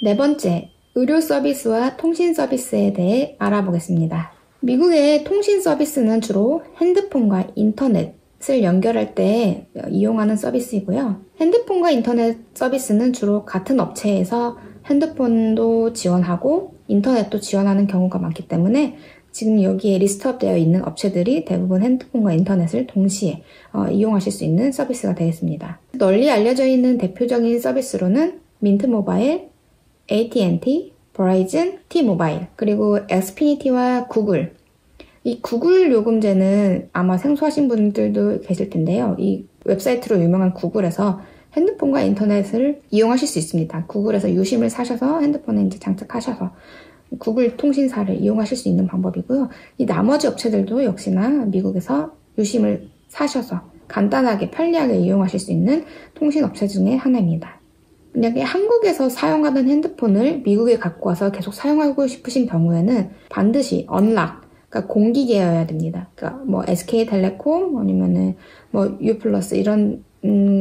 네 번째, 의료 서비스와 통신 서비스에 대해 알아보겠습니다. 미국의 통신 서비스는 주로 핸드폰과 인터넷을 연결할 때 이용하는 서비스이고요. 핸드폰과 인터넷 서비스는 주로 같은 업체에서 핸드폰도 지원하고 인터넷도 지원하는 경우가 많기 때문에 지금 여기에 리스트업되어 있는 업체들이 대부분 핸드폰과 인터넷을 동시에 이용하실 수 있는 서비스가 되겠습니다. 널리 알려져 있는 대표적인 서비스로는 민트모바일, AT&T, 버라이즌, T모바일, 그리고 엑스피니티와 구글. 이 구글 요금제는 아마 생소하신 분들도 계실 텐데요. 이 웹사이트로 유명한 구글에서 핸드폰과 인터넷을 이용하실 수 있습니다. 구글에서 유심을 사셔서 핸드폰에 이제 장착하셔서 구글 통신사를 이용하실 수 있는 방법이고요. 이 나머지 업체들도 역시나 미국에서 유심을 사셔서 간단하게 편리하게 이용하실 수 있는 통신 업체 중에 하나입니다. 만약에 한국에서 사용하던 핸드폰을 미국에 갖고 와서 계속 사용하고 싶으신 경우에는 반드시 언락, 그러니까 공기계여야 됩니다. 그러니까 뭐 SK텔레콤 아니면은 뭐 U+ 이런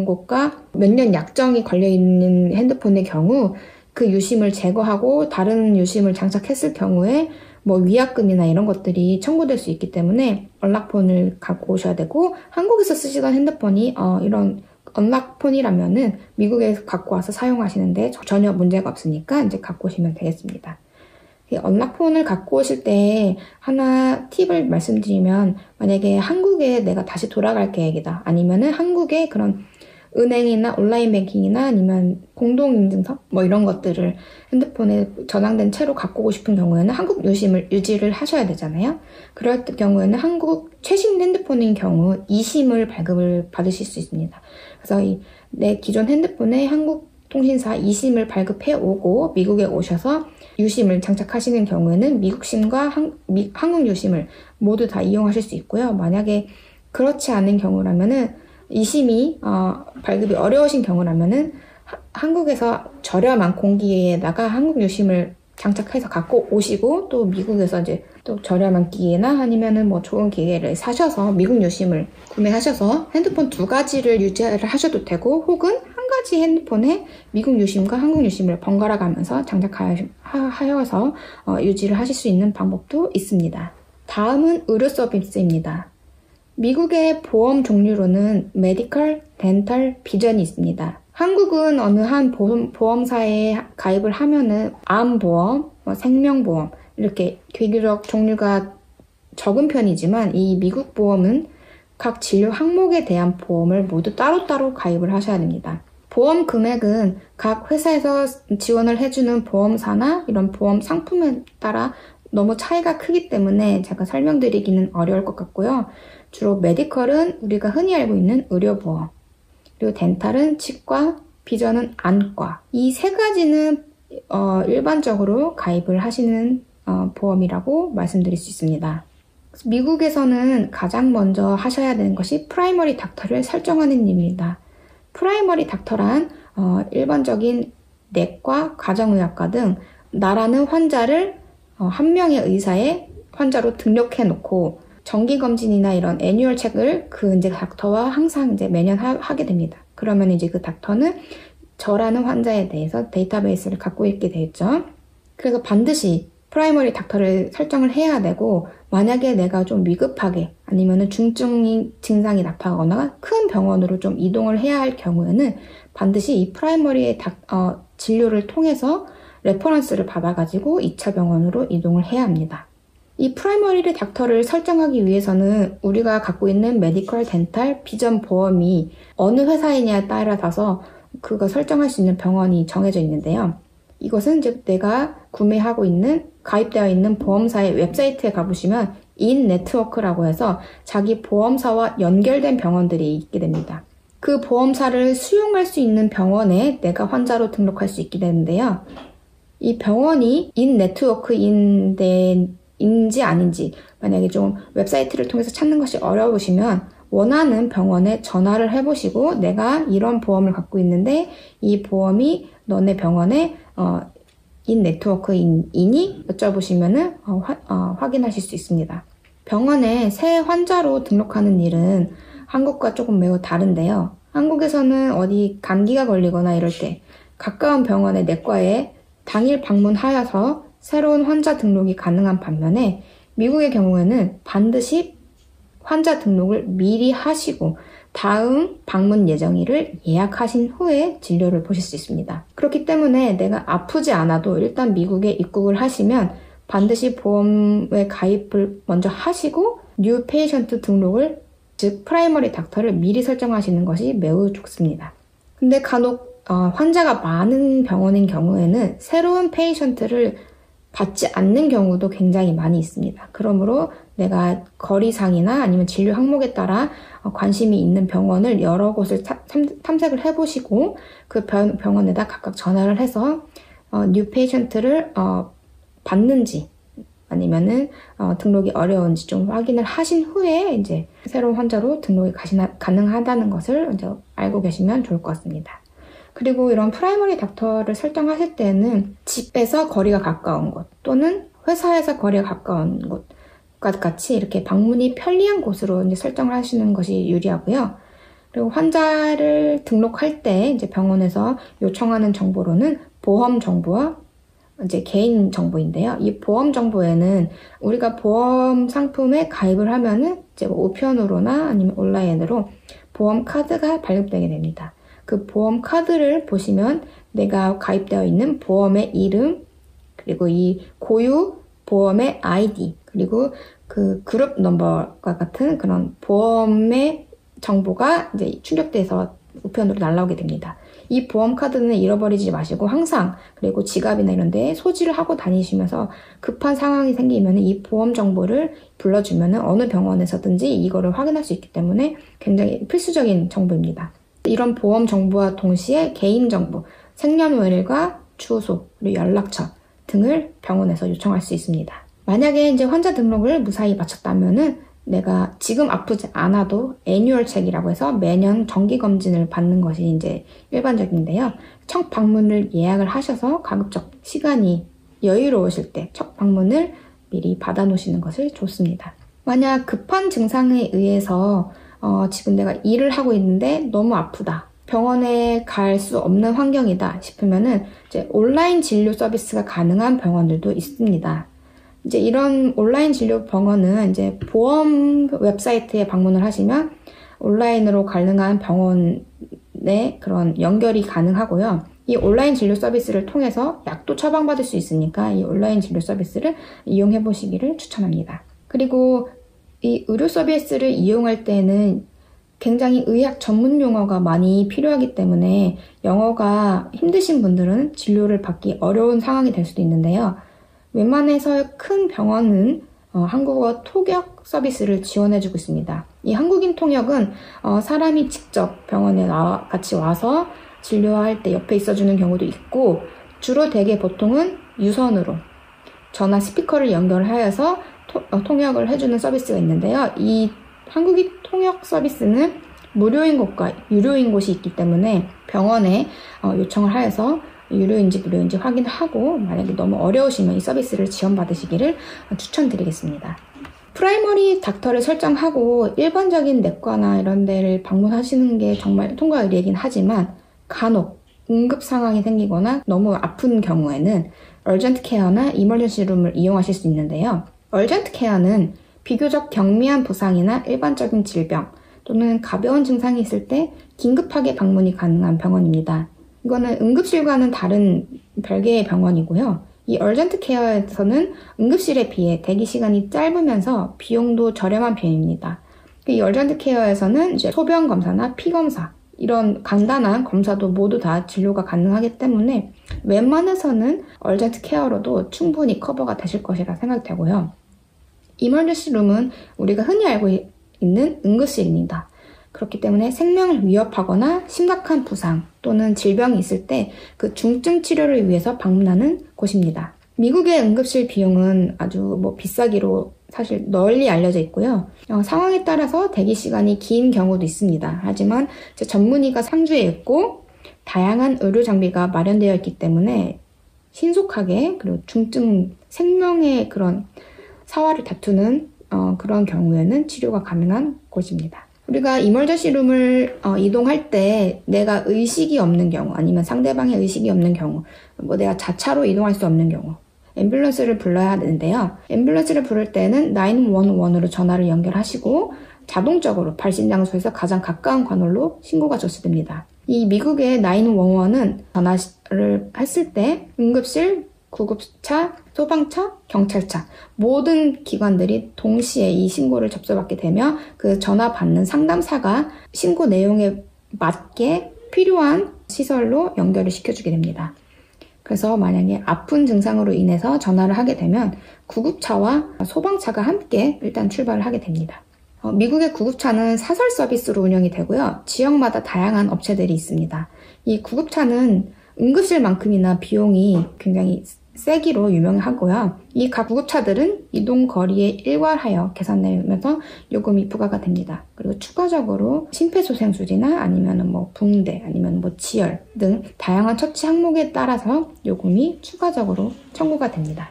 곳과 몇 년 약정이 걸려 있는 핸드폰의 경우 그 유심을 제거하고 다른 유심을 장착했을 경우에 뭐 위약금이나 이런 것들이 청구될 수 있기 때문에 언락폰을 갖고 오셔야 되고, 한국에서 쓰시던 핸드폰이 이런 언락폰이라면은 미국에서 갖고 와서 사용하시는데 전혀 문제가 없으니까 이제 갖고 오시면 되겠습니다. 언락폰을 갖고 오실 때 하나 팁을 말씀드리면, 만약에 한국에 내가 다시 돌아갈 계획이다, 아니면은 한국에 그런 은행이나 온라인 뱅킹이나 아니면 공동인증서 뭐 이런 것들을 핸드폰에 저장된 채로 갖고 오고 싶은 경우에는 한국 유심을 유지를 하셔야 되잖아요. 그럴 경우에는 한국 최신 핸드폰인 경우 eSIM을 발급을 받으실 수 있습니다. 그래서 내 기존 핸드폰에 한국 통신사 eSIM을 발급해 오고 미국에 오셔서 유심을 장착하시는 경우에는 미국 심과 한국 유심을 모두 다 이용하실 수 있고요. 만약에 그렇지 않은 경우라면은 eSIM이 발급이 어려우신 경우라면은 한국에서 저렴한 공기에다가 한국 유심을 장착해서 갖고 오시고, 또 미국에서 이제 또 저렴한 기계나 아니면은 뭐 좋은 기계를 사셔서 미국 유심을 구매하셔서 핸드폰 두 가지를 유지를 하셔도 되고, 혹은 한 가지 핸드폰에 미국 유심과 한국 유심을 번갈아 가면서 장착하여서 유지를 하실 수 있는 방법도 있습니다. 다음은 의료 서비스입니다. 미국의 보험 종류로는 메디컬, 덴탈, 비전이 있습니다. 한국은 어느 한 보험사에 가입을 하면은 암보험, 생명보험 이렇게 비교적 종류가 적은 편이지만, 이 미국 보험은 각 진료 항목에 대한 보험을 모두 따로따로 가입을 하셔야 됩니다. 보험 금액은 각 회사에서 지원을 해주는 보험사나 이런 보험 상품에 따라 너무 차이가 크기 때문에 제가 설명드리기는 어려울 것 같고요. 주로 메디컬은 우리가 흔히 알고 있는 의료보험, 그리고 덴탈은 치과, 비전은 안과. 이 세 가지는 일반적으로 가입을 하시는 보험이라고 말씀드릴 수 있습니다. 미국에서는 가장 먼저 하셔야 되는 것이 프라이머리 닥터를 설정하는 일입니다. 프라이머리 닥터란 일반적인 내과, 가정의학과 등 나라는 환자를 한 명의 의사의 환자로 등록해 놓고 정기검진이나 이런 애뉴얼 책을 그 이제 닥터와 항상 이제 매년 하게 됩니다. 그러면 이제 그 닥터는 저라는 환자에 대해서 데이터베이스를 갖고 있게 되겠죠. 그래서 반드시 프라이머리 닥터를 설정을 해야 되고, 만약에 내가 좀 위급하게 아니면은 중증 증상이 나타나거나 큰 병원으로 좀 이동을 해야 할 경우에는 반드시 이 프라이머리 진료를 통해서 레퍼런스를 받아가지고 2차 병원으로 이동을 해야 합니다. 이 프라이머리 닥터를 설정하기 위해서는 우리가 갖고 있는 메디컬, 덴탈, 비전 보험이 어느 회사이냐에 따라서 그거 설정할 수 있는 병원이 정해져 있는데요. 이것은 이제 내가 구매하고 있는, 가입되어 있는 보험사의 웹사이트에 가보시면 인네트워크라고 해서 자기 보험사와 연결된 병원들이 있게 됩니다. 그 보험사를 수용할 수 있는 병원에 내가 환자로 등록할 수 있게 되는데요. 이 병원이 인네트워크인지 아닌지 만약에 좀 웹사이트를 통해서 찾는 것이 어려우시면 원하는 병원에 전화를 해보시고, 내가 이런 보험을 갖고 있는데 이 보험이 너네 병원에 인네트워크인이 여쭤보시면은 확인하실 수 있습니다. 병원에 새 환자로 등록하는 일은 한국과 조금 매우 다른데요. 한국에서는 어디 감기가 걸리거나 이럴 때 가까운 병원의 내과에 당일 방문하여서 새로운 환자 등록이 가능한 반면에 미국의 경우에는 반드시 환자 등록을 미리 하시고 다음 방문 예정일을 예약하신 후에 진료를 보실 수 있습니다. 그렇기 때문에 내가 아프지 않아도 일단 미국에 입국을 하시면 반드시 보험에 가입을 먼저 하시고 뉴 페이션트 등록을, 즉 프라이머리 닥터를 미리 설정하시는 것이 매우 좋습니다. 근데 간혹 환자가 많은 병원인 경우에는 새로운 페이션트를 받지 않는 경우도 굉장히 많이 있습니다. 그러므로 내가 거리상이나 아니면 진료 항목에 따라 관심이 있는 병원을 여러 곳을 탐색을 해보시고 그 병원에다 각각 전화를 해서 뉴 페이션트를 받는지 아니면은 등록이 어려운지 좀 확인을 하신 후에 이제 새로운 환자로 등록이 가능하다는 것을 이제 알고 계시면 좋을 것 같습니다. 그리고 이런 프라이머리 닥터를 설정하실 때는 집에서 거리가 가까운 곳 또는 회사에서 거리가 가까운 곳과 같이 이렇게 방문이 편리한 곳으로 이제 설정을 하시는 것이 유리하고요. 그리고 환자를 등록할 때 이제 병원에서 요청하는 정보로는 보험 정보와 이제 개인 정보인데요. 이 보험 정보에는 우리가 보험 상품에 가입을 하면은 이제 우편으로나 아니면 온라인으로 보험 카드가 발급되게 됩니다. 그 보험 카드를 보시면 내가 가입되어 있는 보험의 이름, 그리고 이 고유 보험의 아이디, 그리고 그 그룹 넘버와 같은 그런 보험의 정보가 이제 출력돼서 우편으로 날라오게 됩니다. 이 보험 카드는 잃어버리지 마시고 항상, 그리고 지갑이나 이런 데에 소지를 하고 다니시면서 급한 상황이 생기면 이 보험 정보를 불러주면 어느 병원에서든지 이거를 확인할 수 있기 때문에 굉장히 필수적인 정보입니다. 이런 보험 정보와 동시에 개인정보, 생년월일과 주소, 그리고 연락처 등을 병원에서 요청할 수 있습니다. 만약에 이제 환자 등록을 무사히 마쳤다면은 내가 지금 아프지 않아도 애뉴얼 체크라고 해서 매년 정기검진을 받는 것이 이제 일반적인데요. 첫 방문을 예약을 하셔서 가급적 시간이 여유로우실 때 첫 방문을 미리 받아 놓으시는 것을 좋습니다. 만약 급한 증상에 의해서 지금 내가 일을 하고 있는데 너무 아프다, 병원에 갈 수 없는 환경이다 싶으면은 이제 온라인 진료 서비스가 가능한 병원들도 있습니다. 이제 이런 온라인 진료 병원은 이제 보험 웹사이트에 방문을 하시면 온라인으로 가능한 병원에 그런 연결이 가능하고요. 이 온라인 진료 서비스를 통해서 약도 처방받을 수 있으니까 이 온라인 진료 서비스를 이용해 보시기를 추천합니다. 그리고 이 의료 서비스를 이용할 때는 굉장히 의학 전문 용어가 많이 필요하기 때문에 영어가 힘드신 분들은 진료를 받기 어려운 상황이 될 수도 있는데요. 웬만해서 큰 병원은 한국어 통역 서비스를 지원해주고 있습니다. 이 한국인 통역은 사람이 직접 병원에 같이 와서 진료할 때 옆에 있어주는 경우도 있고, 주로 대개 보통은 유선으로 전화 스피커를 연결하여서 통역을 해주는 서비스가 있는데요. 이 한국인 통역 서비스는 무료인 곳과 유료인 곳이 있기 때문에 병원에 요청을 하여서 유료인지 무료인지 확인하고 만약에 너무 어려우시면 이 서비스를 지원받으시기를 추천드리겠습니다. 프라이머리 닥터를 설정하고 일반적인 내과나 이런 데를 방문하시는 게 정말 통과 의례이긴 하지만 간혹 응급 상황이 생기거나 너무 아픈 경우에는 얼전트 케어나 이머전시 룸을 이용하실 수 있는데요. 얼전트 케어는 비교적 경미한 부상이나 일반적인 질병 또는 가벼운 증상이 있을 때 긴급하게 방문이 가능한 병원입니다. 이거는 응급실과는 다른 별개의 병원이고요. 이 얼전트 케어에서는 응급실에 비해 대기 시간이 짧으면서 비용도 저렴한 편입니다. 이 얼전트 케어에서는 이제 소변 검사나 피 검사, 이런 간단한 검사도 모두 다 진료가 가능하기 때문에 웬만해서는 얼전트 케어로도 충분히 커버가 되실 것이라 생각되고요. 이머전시 룸은 우리가 흔히 알고 있는 응급실입니다. 그렇기 때문에 생명을 위협하거나 심각한 부상 또는 질병이 있을 때 그 중증 치료를 위해서 방문하는 곳입니다. 미국의 응급실 비용은 아주 비싸기로 사실 널리 알려져 있고요. 상황에 따라서 대기 시간이 긴 경우도 있습니다. 하지만 전문의가 상주해 있고 다양한 의료 장비가 마련되어 있기 때문에 신속하게, 그리고 중증 생명의 그런 사활을 다투는 그런 경우에는 치료가 가능한 곳입니다. 우리가 이멀전시 룸을 이동할 때 내가 의식이 없는 경우, 아니면 상대방의 의식이 없는 경우, 뭐 내가 자차로 이동할 수 없는 경우 앰뷸런스를 불러야 되는데요. 앰뷸런스를 부를 때는 911으로 전화를 연결하시고 자동적으로 발신 장소에서 가장 가까운 관할로 신고가 접수됩니다. 이 미국의 911은 전화를 했을 때 응급실, 구급차, 소방차, 경찰차 모든 기관들이 동시에 이 신고를 접수받게 되며 그 전화 받는 상담사가 신고 내용에 맞게 필요한 시설로 연결을 시켜주게 됩니다. 그래서 만약에 아픈 증상으로 인해서 전화를 하게 되면 구급차와 소방차가 함께 일단 출발을 하게 됩니다. 미국의 구급차는 사설 서비스로 운영이 되고요. 지역마다 다양한 업체들이 있습니다. 이 구급차는 응급실만큼이나 비용이 굉장히 세기로 유명하고요. 이 각 구급차들은 이동 거리에 일괄하여 계산되면서 요금이 부과가 됩니다. 그리고 추가적으로 심폐소생술이나 아니면 뭐 붕대, 아니면 뭐 지혈 등 다양한 처치 항목에 따라서 요금이 추가적으로 청구가 됩니다.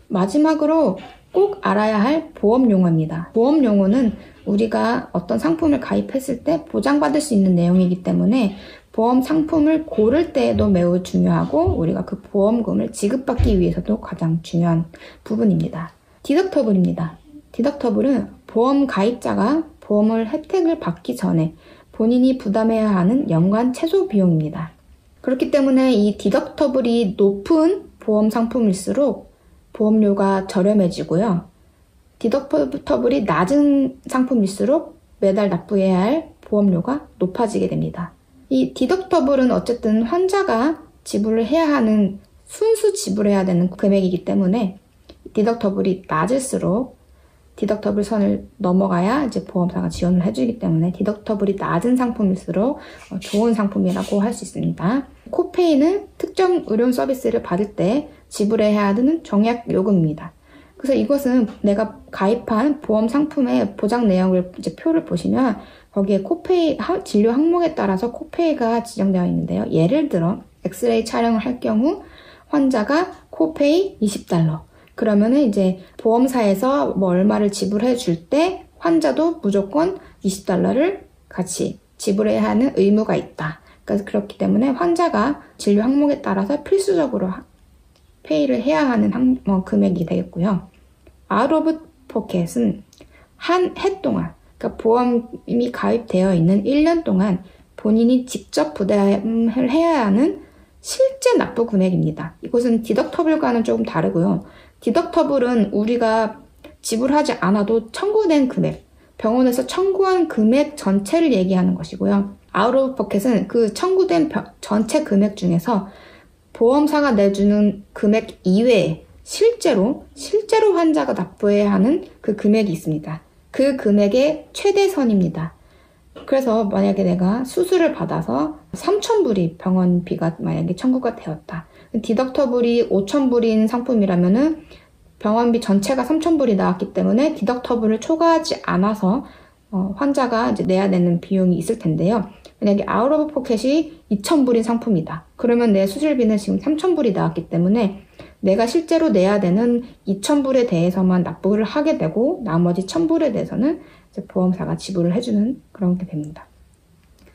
마지막으로 꼭 알아야 할 보험 용어입니다. 보험 용어는 우리가 어떤 상품을 가입했을 때 보장받을 수 있는 내용이기 때문에 보험 상품을 고를 때에도 매우 중요하고 우리가 그 보험금을 지급받기 위해서도 가장 중요한 부분입니다. 디덕터블입니다. 디덕터블은 보험 가입자가 보험을 혜택을 받기 전에 본인이 부담해야 하는 연간 최소 비용입니다. 그렇기 때문에 이 디덕터블이 높은 보험 상품일수록 보험료가 저렴해지고요. 디덕터블이 낮은 상품일수록 매달 납부해야 할 보험료가 높아지게 됩니다. 이 디덕터블은 어쨌든 환자가 지불을 해야 하는 순수 지불해야 되는 금액이기 때문에 디덕터블이 낮을수록 디덕터블 선을 넘어가야 이제 보험사가 지원을 해주기 때문에 디덕터블이 낮은 상품일수록 좋은 상품이라고 할 수 있습니다. 코페이는 특정 의료 서비스를 받을 때 지불해야 하는 정액 요금입니다. 그래서 이것은 내가 가입한 보험 상품의 보장 내역을 이제 표를 보시면 거기에 코페이 진료 항목에 따라서 코페이가 지정되어 있는데요. 예를 들어 엑스레이 촬영을 할 경우 환자가 코페이 $20. 그러면은 이제 보험사에서 뭐 얼마를 지불해 줄 때 환자도 무조건 $20를 같이 지불해야 하는 의무가 있다. 그래서 그렇기 때문에 환자가 진료 항목에 따라서 필수적으로 페이를 해야 하는 금액이 되겠고요. 아웃 오브 포켓은 한 해 동안, 그러니까 보험이 가입되어 있는 1년 동안 본인이 직접 부담을 해야 하는 실제 납부 금액입니다. 이것은 디덕터블과는 조금 다르고요. 디덕터블은 우리가 지불하지 않아도 청구된 금액, 병원에서 청구한 금액 전체를 얘기하는 것이고요. 아웃 오브 포켓은 그 청구된 전체 금액 중에서 보험사가 내주는 금액 이외에 실제로 환자가 납부해야 하는 그 금액이 있습니다. 그 금액의 최대선입니다. 그래서 만약에 내가 수술을 받아서 3,000불이 병원비가 만약에 청구가 되었다. 디덕터블이 5,000불인 상품이라면은 병원비 전체가 3,000불이 나왔기 때문에 디덕터블을 초과하지 않아서 환자가 이제 내야 되는 비용이 있을 텐데요. 만약에 아웃 오브 포켓이 2,000불인 상품이다. 그러면 내 수술비는 지금 3,000불이 나왔기 때문에 내가 실제로 내야 되는 2,000불에 대해서만 납부를 하게 되고 나머지 1,000불에 대해서는 이제 보험사가 지불을 해주는 그런 게 됩니다.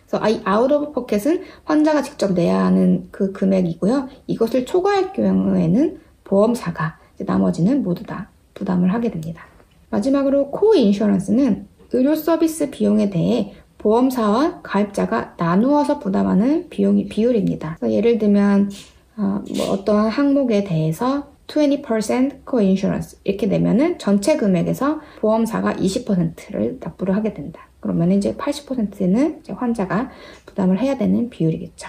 그래서 이 아웃 오브 포켓은 환자가 직접 내야 하는 그 금액이고요. 이것을 초과할 경우에는 보험사가 이제 나머지는 모두 다 부담을 하게 됩니다. 마지막으로 코어 인슈런스는 의료 서비스 비용에 대해 보험사와 가입자가 나누어서 부담하는 비율입니다. 그래서 예를 들면 뭐 어떠한 항목에 대해서 20% co-insurance 이렇게 내면은 전체 금액에서 보험사가 20%를 납부를 하게 된다. 그러면 이제 80%는 이제 환자가 부담을 해야 되는 비율이겠죠.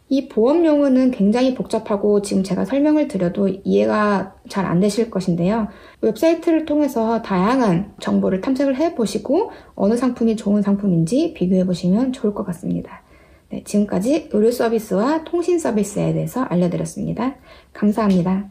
이 보험 용어는 굉장히 복잡하고 지금 제가 설명을 드려도 이해가 잘 안 되실 것인데요. 웹사이트를 통해서 다양한 정보를 탐색을 해보시고 어느 상품이 좋은 상품인지 비교해보시면 좋을 것 같습니다. 네, 지금까지 의료 서비스와 통신 서비스에 대해서 알려드렸습니다. 감사합니다.